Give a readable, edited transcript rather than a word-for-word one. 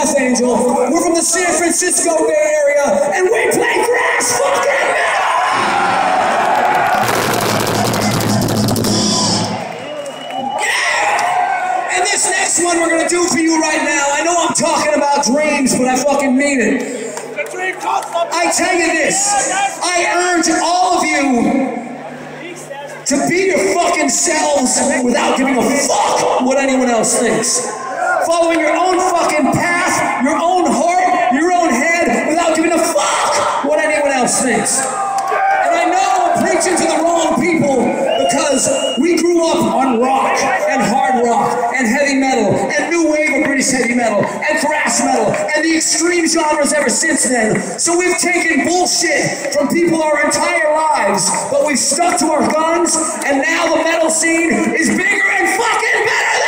Death Angel. We're from the San Francisco Bay Area, and we play thrash fucking metal! Yeah! And this next one we're gonna do for you right now, I know I'm talking about dreams, but I fucking mean it. I tell you this, I urge all of you to be your fucking selves without giving a fuck what anyone else thinks. Following your own fucking path, your own heart, your own head, without giving a fuck what anyone else thinks. And I know I'm preaching to the wrong people because we grew up on rock and hard rock and heavy metal and new wave of British heavy metal and thrash metal and the extreme genres ever since then. So we've taken bullshit from people our entire lives, but we've stuck to our guns, and now the metal scene is bigger and fucking better than